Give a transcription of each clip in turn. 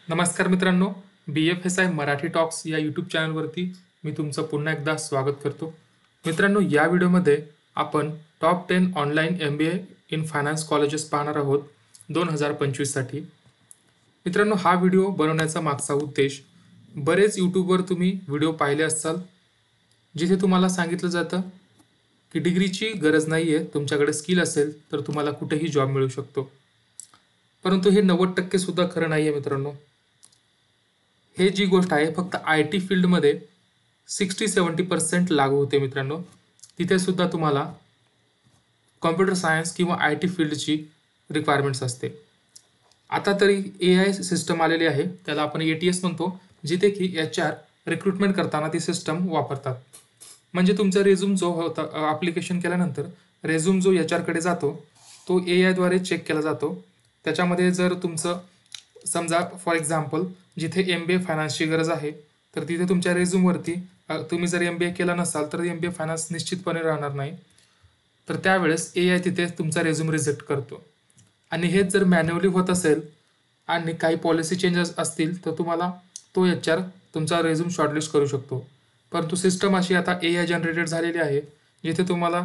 नमस्कार मित्रांनो, BFSI Marathi talks या यूट्यूब चॅनलवरती मी तुमचं पुन्हा एकदा स्वागत करतो. मित्रांनो, या व्हिडिओमध्ये आपण top 10 online MBA in finance colleges पाहणार आहोत 2025साठी. मित्रांनो, हा व्हिडिओ बनवण्याचा मागचा उद्देश, बरेच यूट्यूबवर तुम्ही व्हिडिओ पाहिले असाल जिथे तुम्हाला सांगितलं जातं की डिग्रीची गरज नाही आहे, तुमच्याकडे स्किल असेल तर तुम्हाला कुठेही जॉब मिळू शकतो. परंतु हे 90% सुद्धा खरं नाही आहे मित्रांनो. हे जी गोष्ट आहे फक्त IT फील्डमध्ये 60-70% लागू होते मित्रांनो. तिथे सुद्धा तुम्हाला कॉम्प्युटर सायन्स किंवा IT फील्डची रिक्वायरमेंट्स असते. आता तरी AI सिस्टम आलेली आहे, त्याला आपण ATS म्हणतो, जिथे की HR रिक्रुटमेंट करताना ती सिस्टम वापरतात. म्हणजे तुमचा रेझ्यूम जो होता ॲप्लिकेशन केल्यानंतर रेझ्यूम जो HR कडे जातो तो AI द्वारे चेक केला जातो. त्याच्यामध्ये जर तुमचं समजा फॉर एक्झाम्पल जिथे MBA फायनान्सची गरज आहे तर तिथे तुमच्या रेझ्यूमवरती तुम्ही जर MBA केला नसाल तर MBA फायनान्स निश्चितपणे राहणार नाही. तर त्यावेळेस AI तिथे तुमचा रेझ्यूम रिजेक्ट करतो. आणि हेच जर मॅन्युअली होत असेल आणि काही पॉलिसी चेंजेस असतील तर तुम्हाला तो HR तुमचा रेझ्यूम शॉर्टलिस्ट करू शकतो. परंतु सिस्टम अशी आता AI जनरेटेड झालेली आहे जिथे तुम्हाला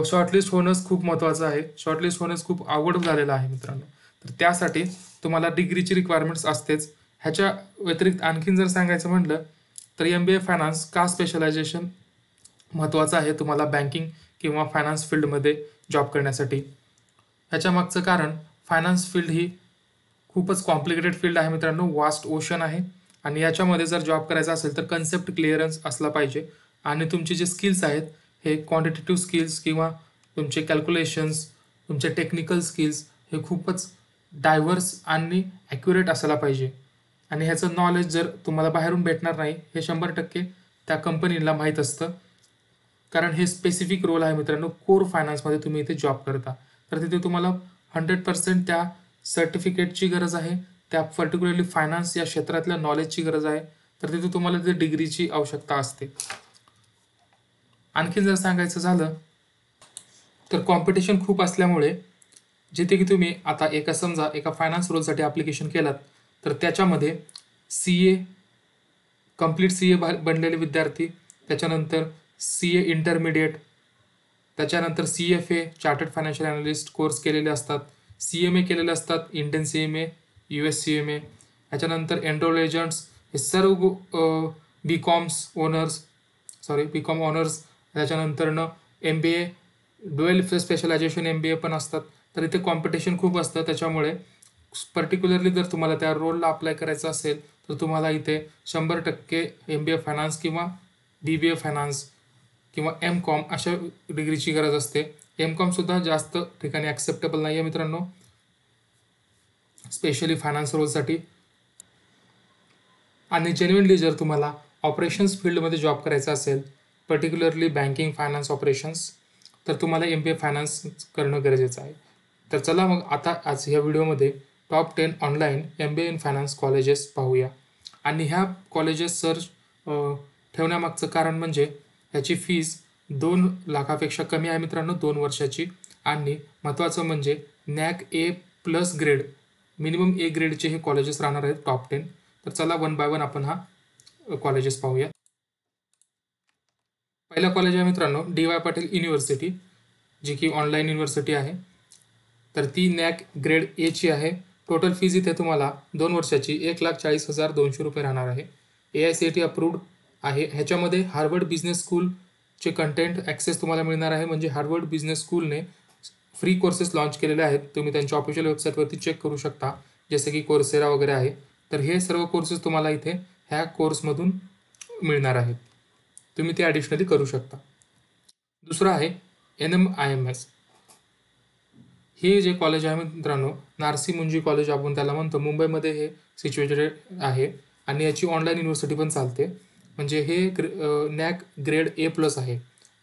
शॉर्टलिस्ट होणंच खूप महत्त्वाचं आहे. शॉर्टलिस्ट होणंच खूप अवघड झालेलं आहे मित्रांनो. तर त्यासाठी तुम्हाला डिग्रीची रिक्वायरमेंट्स असतेच. ह्याच्या व्यतिरिक्त आणखीन जर सांगायचं म्हटलं तर MBA फायनान्स का स्पेशलायझेशन महत्त्वाचं आहे तुम्हाला बँकिंग किंवा फायनान्स फील्डमध्ये जॉब करण्यासाठी. ह्याच्या मागचं कारण फायनान्स फील्ड ही खूपच कॉम्प्लिकेटेड फील्ड आहे मित्रांनो, वास्ट ओशन आहे. आणि याच्यामध्ये जर जॉब करायचा असेल तर कन्सेप्ट क्लिअरन्स असला पाहिजे. आणि तुमचे जे स्किल्स आहेत हे क्वांटिटेटिव्ह स्किल्स किंवा तुमचे कॅल्क्युलेशन्स, तुमचे टेक्निकल स्किल्स हे खूपच डायव्हर्स आणि ॲक्युरेट असायला पाहिजे. आणि ह्याचं नॉलेज जर तुम्हाला बाहेरून भेटणार नाही हे 100% त्या कंपनीला माहीत असतं. कारण हे स्पेसिफिक रोल आहे मित्रांनो, कोर फायनान्समध्ये तुम्ही इथे जॉब करता. तर तिथे तुम्हाला 100% त्या सर्टिफिकेटची गरज आहे, त्या पर्टिक्युलरली फायनान्स या क्षेत्रातल्या नॉलेजची गरज आहे. तर तिथे तुम्हाला तिथे डिग्रीची आवश्यकता असते. आणखीन जर सांगायचं झालं तर कॉम्पिटिशन खूप असल्यामुळे जिथे की तुम्ही आता समजा एका फायनान्स रोलसाठी ॲप्लिकेशन केलात तर त्याच्यामध्ये CA कंप्लीट CA बनलेले विद्यार्थी, त्याच्यानंतर CA इंटरमिडिएट, त्याच्यानंतर CFA chartered financial analyst course केलेले असतात, CMA केलेले असतात, इंडियन CMA, US CMA, त्याच्यानंतर एनरोल एजंट्स, हे सर्व BCom ऑनर्स, त्याच्यानंतरनं MBA ड्युएल स्पेशलायझेशन MBA पण असतात. तर इथे कॉम्पिटिशन खूप असतं. त्याच्यामुळे पर्टिक्युलरली जर तुम्हाला त्या रोलला अप्लाय करायचं असेल तर तुम्हाला इथे 100% MBA फायनान्स किंवा BBA फायनान्स किंवा MCOM अशा डिग्रीची गरज असते. MCOM सुद्धा जास्त ठिकाणी ॲक्सेप्टेबल नाही आहे मित्रांनो, स्पेशली फायनान्स रोलसाठी. आणि जेन्युइनली जर तुम्हाला ऑपरेशन्स फील्डमध्ये जॉब करायचा असेल, पर्टिक्युलरली बँकिंग फायनान्स ऑपरेशन्स, तर तुम्हाला MBA फायनान्स करणं गरजेचं आहे. तर चला मग आता आज ह्या व्हिडिओमध्ये top 10 online MBA in finance colleges पाहूया. आणि ह्या कॉलेजेस सर्च ठेवण्यामागचं कारण म्हणजे ह्याची फीस 2 लाखापेक्षा कमी आहे मित्रांनो, 2 वर्षाची. आणि महत्त्वाचं म्हणजे NAC A+ grade, minimum A ग्रेडचे हे कॉलेजेस राहणार आहेत टॉप 10. तर चला वन बाय वन आपण हा कॉलेजेस पाहूया. पहिला कॉलेज आहे मित्रांनो DY पाटील युनिव्हर्सिटी, जी की ऑनलाईन युनिव्हर्सिटी आहे. तर ती NAC ग्रेड Aची आहे. टोटल फीज इथे तुम्हाला 2 वर्षाची 1,40,200 रुपये राहणार आहे. AICTE अप्रूव्ड आहे. ह्याच्यामध्ये हार्वर्ड बिझनेस स्कूलचे कंटेंट ॲक्सेस तुम्हाला मिळणार आहे. म्हणजे हार्वर्ड बिझनेस स्कूलने फ्री कोर्सेस लॉन्च केलेले आहेत. तुम्ही त्यांच्या ऑफिशियल वेबसाईटवरती चेक करू शकता, जसे की कोर्सेरा वगैरे आहे. तर हे सर्व कोर्सेस तुम्हाला इथे ह्या कोर्समधून मिळणार आहेत. तुम्ही ते ॲडिशनली करू शकता. दुसरं आहे NMIMS. हे जे कॉलेज आहे मित्रांनो, नार्सी मुंजी कॉलेज आपण त्याला म्हणतो, मुंबईमध्ये हे सिच्युएटेड आहे. आणि याची ऑनलाईन युनिव्हर्सिटी पण चालते. म्हणजे हे NAC ग्रेड A+ आहे.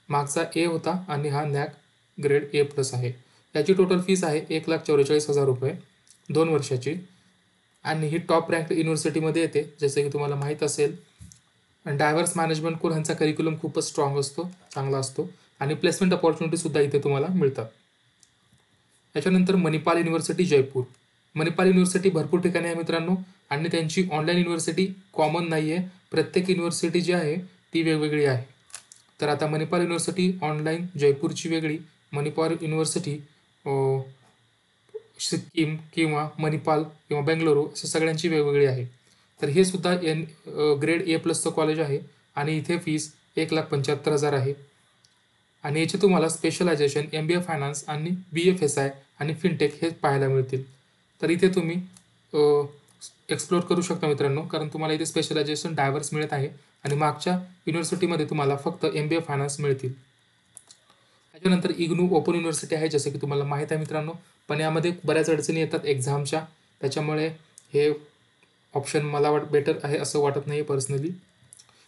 मागचा A होता आणि हा NAC ग्रेड A+ आहे. याची टोटल फीस आहे 1,44,000 रुपये 2 वर्षाची. आणि ही टॉप रँक युनिव्हर्सिटीमध्ये येते, जसे की तुम्हाला माहीत असेल. डायव्हर्स मॅनेजमेंट कोर्स ह्यांचा करिक्युलम खूपच स्ट्रॉंग असतो, चांगला असतो. आणि प्लेसमेंट अपॉर्च्युनिटीसुद्धा इथे तुम्हाला मिळतात. त्याच्यानंतर मणिपाल युनिव्हर्सिटी जयपूर. मणिपाल युनिव्हर्सिटी भरपूर ठिकाणी आहे मित्रांनो. आणि त्यांची ऑनलाईन युनिव्हर्सिटी कॉमन नाही आहे. प्रत्येक युनिव्हर्सिटी जी आहे ती वेगवेगळी आहे. तर आता मणिपाल युनिव्हर्सिटी ऑनलाईन जयपूरची वेगळी, मणिपाल युनिव्हर्सिटी सिक्कीम किंवा मणिपाल किंवा बेंगळुरू अशा सगळ्यांची वेगवेगळी आहे. तर हे सुद्धा ग्रेड A+चं कॉलेज आहे आणि इथे फीस 1,75,000 आहे. आणि याचे तुम्हाला स्पेशलायझेशन MBA फायनान्स आणि BFSI आणि फिनटेक हे पाहायला मिळतील. तर इथे तुम्ही एक्सप्लोर करू शकता मित्रांनो, कारण तुम्हाला इथे स्पेशलायझेशन डायव्हर्स मिळत आहे आणि मागच्या युनिव्हर्सिटीमध्ये तुम्हाला फक्त MBA फायनान्स मिळतील. त्याच्यानंतर इग्नू ओपन युनिव्हर्सिटी आहे, जसं की तुम्हाला माहीत आहे मित्रांनो, पण यामध्ये बऱ्याच अडचणी येतात एक्झामच्या, त्याच्यामुळे हे ऑप्शन मला बेटर आहे असं वाटत नाही पर्सनली.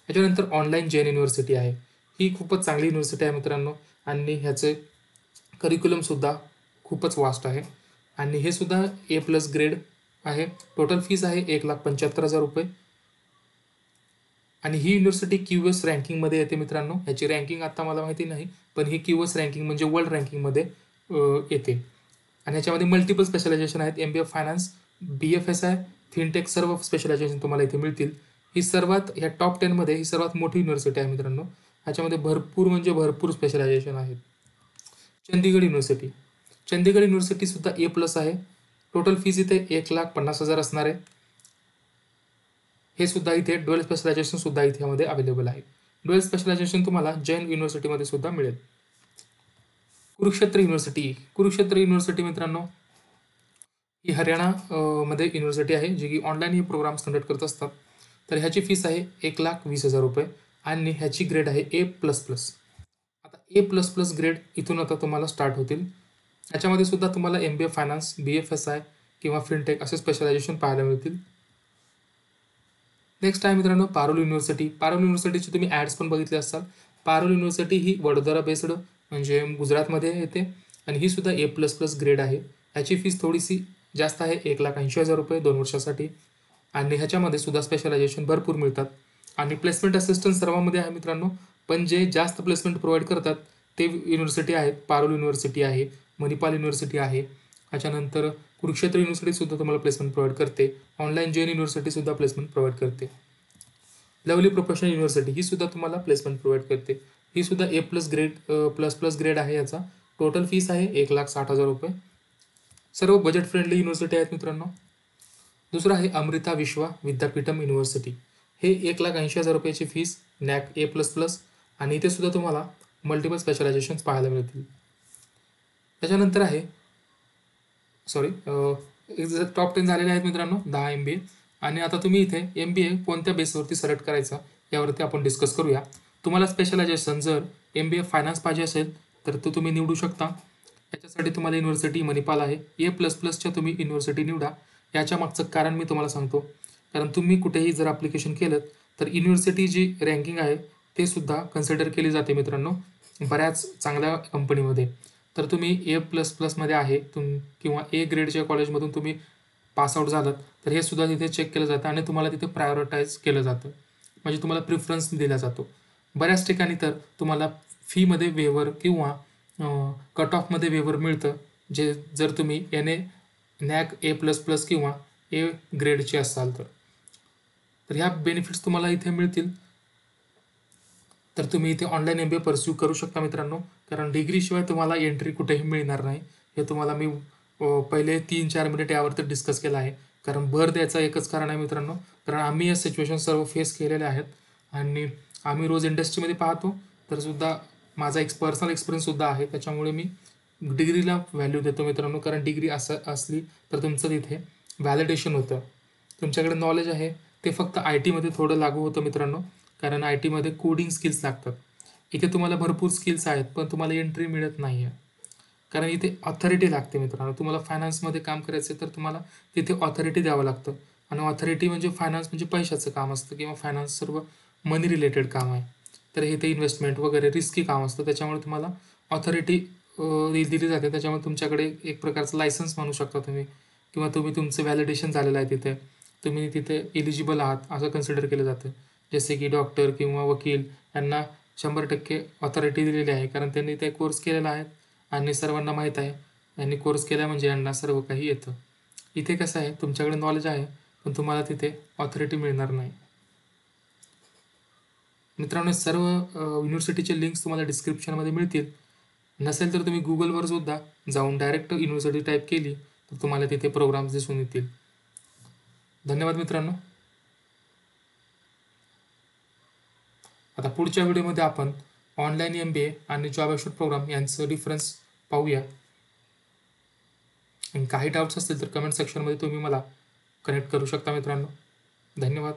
त्याच्यानंतर ऑनलाईन जैन युनिव्हर्सिटी आहे. ही खूपच चांगली युनिव्हर्सिटी आहे मित्रांनो आणि ह्याचे करिक्युलमसुद्धा खूपच वास्ट आहे आणि हे सुद्धा A+ ग्रेड आहे. टोटल फीस आहे 1,75,000 रुपये आणि ही युनिव्हर्सिटी QS रँकिंगमध्ये येते मित्रांनो. ह्याची रँकिंग आता मला माहिती नाही, पण ही QS रँकिंग म्हणजे वर्ल्ड रँकिंगमध्ये येते आणि ह्याच्यामध्ये मल्टिपल स्पेशलायझेशन आहेत. MBA फायनान्स, BFSI, फिनटेक सर्व स्पेशलायझेशन तुम्हाला इथे मिळतील. ही सर्वात ह्या टॉप 10मध्ये ही सर्वात मोठी युनिव्हर्सिटी आहे मित्रांनो. ह्याच्यामध्ये भरपूर म्हणजे भरपूर स्पेशलायझेशन आहेत. चंदीगड युनिव्हर्सिटी. चंदीगड युनिव्हर्सिटीसुद्धा A+ आहे. टोटल फीस इथे 1,50,000 असणार आहे. हे सुद्धा इथे ड्युअल स्पेशलायझेशन सुद्धा इथे यामध्ये अवेलेबल आहे. ड्युअल स्पेशलायझेशन तुम्हाला जैन युनिव्हर्सिटीमध्ये सुद्धा मिळेल. कुरुक्षेत्र युनिव्हर्सिटी. कुरुक्षेत्र युनिव्हर्सिटी मित्रांनो ही हरियाणा मध्ये युनिव्हर्सिटी आहे, जी की ऑनलाईन ही प्रोग्राम्स कंडक्ट करत असतात. तर ह्याची फीस आहे 1,20,000 रुपये आणि ह्याची ग्रेड आहे A++. आता A++ ग्रेड इथून आता तुम्हाला स्टार्ट होतील. ह्याच्यामध्ये सुद्धा तुम्हाला MBA फायनान्स, BFSI किंवा फिनटेक असे स्पेशलायझेशन पाहायला मिळतील. नेक्स्ट आहे मित्रांनो पारुल युनिव्हर्सिटी. पारुल युनिव्हर्सिटीचे तुम्ही ॲड्स पण बघितले असाल. पारुल युनिव्हर्सिटी ही वडोदरा बेस्ड म्हणजे गुजरातमध्ये येते आणि ही सुद्धा A++ ग्रेड आहे. ह्याची फीस थोडीशी जास्त आहे, 1,80,000 रुपये 2 वर्षासाठी आणि ह्याच्यामध्ये सुद्धा स्पेशलायझेशन भरपूर मिळतात आणि प्लेसमेंट असिस्टंट सर्वांमध्ये आहे मित्रांनो. पण जे जास्त प्लेसमेंट प्रोव्हाइड करतात ते युनिव्हर्सिटी आहेत. पारुल युनिव्हर्सिटी आहे, मणिपाल युनिव्हर्सिटी आहे, त्याच्यानंतर कुरुक्षेत्र युनिव्हर्सिटीसुद्धा तुम्हाला प्लेसमेंट प्रोव्हाइड करते. ऑनलाईन जैन युनिव्हर्सिटीसुद्धा प्लेसमेंट प्रोव्हाइड करते. लवली प्रोफेशनल युनिव्हर्सिटी ही सुद्धा तुम्हाला प्लेसमेंट प्रोव्हाइड करते. ही सुद्धा A+ ग्रेड ++ ग्रेड आहे याचा. टोटल फीस आहे 1,60,000 रुपये. सर्व बजेट फ्रेंडली युनिव्हर्सिटी आहेत मित्रांनो. दुसरं आहे अमृता विश्वा विद्यापीठम युनिव्हर्सिटी. हे 1,80,000 रुपयाची फीस, NAC A++ आणि इथे सुद्धा तुम्हाला मल्टिपल स्पेशलायझेशन्स पाहायला मिळतील. त्याच्यानंतर आहे टॉप 10 झालेले आहेत मित्रांनो 10 MBA आणि आता तुम्ही इथे MBA कोणत्या बेसवरती सिलेक्ट करायचा यावरती आपण डिस्कस करूया. तुम्हाला स्पेशलायझेशन जर MBA फायनान्स पाहिजे असेल तर तो तुम्ही निवडू शकता. याच्यासाठी तुम्हाला युनिव्हर्सिटी मणिपाल आहे. A++च्या तुम्ही युनिव्हर्सिटी निवडा. याच्या मागचं कारण मी तुम्हाला सांगतो. कारण तुम्ही कुठेही जर ॲप्लिकेशन केलं तर युनिव्हर्सिटी जी रँकिंग आहे ते सुद्धा कन्सिडर केली जाते मित्रांनो बऱ्याच चांगल्या कंपनीमध्ये. तर तुम्ही A++मध्ये आहे किंवा A ग्रेडच्या कॉलेजमधून तुम्ही पासआउट झालात तर हे सुद्धा तिथे चेक केलं जातं आणि तुम्हाला तिथे प्रायोरिटाईज केलं जातं. म्हणजे तुम्हाला प्रिफरन्स दिला जातो. बऱ्याच ठिकाणी तर तुम्हाला फीमध्ये वेव्हर किंवा कट ऑफमध्ये वेव्हर मिळतं, जे जर तुम्ही NAC A++ किंवा A ग्रेडचे असाल तर. तर ह्या बेनिफिट्स तुम्हाला इथे मिळतील. तर तुम्ही इथे ऑनलाईन MBA परस्यू करू शकता मित्रांनो, कारण डिग्रीशिवाय तुम्हाला एंट्री कुठेही मिळणार नाही. हे तुम्हाला मी पहिले 3-4 मिनिट यावरती डिस्कस केलं आहे. कारण भर द्यायचं एकच कारण आहे मित्रांनो, कारण आम्ही या सिच्युएशन सर्व फेस केलेल्या आहेत आणि आम्ही रोज इंडस्ट्रीमध्ये पाहतो. तर सुद्धा माझा एक पर्सनल एक्सपिरियन्ससुद्धा आहे. त्याच्यामुळे मी डिग्रीला व्हॅल्यू देतो मित्रांनो, कारण डिग्री असली तर तुमचं तिथे व्हॅलिडेशन होतं. तुमच्याकडे नॉलेज आहे ते फक्त IT मध्ये थोडं लागू होतं मित्रांनो, कारण IT मध्ये कोडिंग स्किल्स लागतात. इथे तुम्हाला भरपूर स्किल्स आहेत पण तुम्हाला एंट्री मिळत नाही आहे, कारण इथे ऑथॉरिटी लागते मित्रांनो. तुम्हाला फायनान्समध्ये काम करायचं तर तुम्हाला तिथे ऑथॉरिटी द्यावं लागतं आणि ऑथॉरिटी म्हणजे फायनान्स म्हणजे पैशाचं काम असतं किंवा फायनान्स सर्व मनी रिलेटेड काम आहे. तर हे ते इन्व्हेस्टमेंट वगैरे रिस्की काम असतं, त्याच्यामुळे तुम्हाला ऑथॉरिटी दिली जाते. त्याच्यामुळे तुमच्याकडे एक प्रकारचं लायसन्स म्हणू शकता तुम्ही किंवा तुमचं व्हॅलिडेशन झालेलं आहे तिथे, तुम्ही तिथे एलिजिबल आहात असं कन्सिडर केलं जातं. जसे की डॉक्टर किंवा वकील यांना 100% ऑथॉरिटी दिलेली आहे, कारण त्यांनी ते कोर्स केलेला आहे आणि सर्वांना माहीत आहे यांनी कोर्स केला म्हणजे यांना सर्व काही येतं. इथे कसं आहे तुमच्याकडे नॉलेज आहे पण तुम्हाला तिथे ऑथॉरिटी मिळणार नाही. मित्रांनो, सर्व युनिव्हर्सिटीचे लिंक्स तुम्हाला डिस्क्रिप्शनमध्ये मिळतील. नसेल तर तुम्ही गुगलवर सुद्धा जाऊन डायरेक्ट युनिव्हर्सिटी टाईप केली तर तुम्हाला तिथे प्रोग्राम्स दिसून येतील. धन्यवाद मित्रांनो. आता पुढच्या व्हिडिओमध्ये आपण ऑनलाईन MBA आणि जॉब ॲशोर्ड प्रोग्राम यांचं डिफरन्स पाहूया. आणि काही डाऊट्स असतील तर कमेंट सेक्शनमध्ये तुम्ही मला कनेक्ट करू शकता मित्रांनो. धन्यवाद.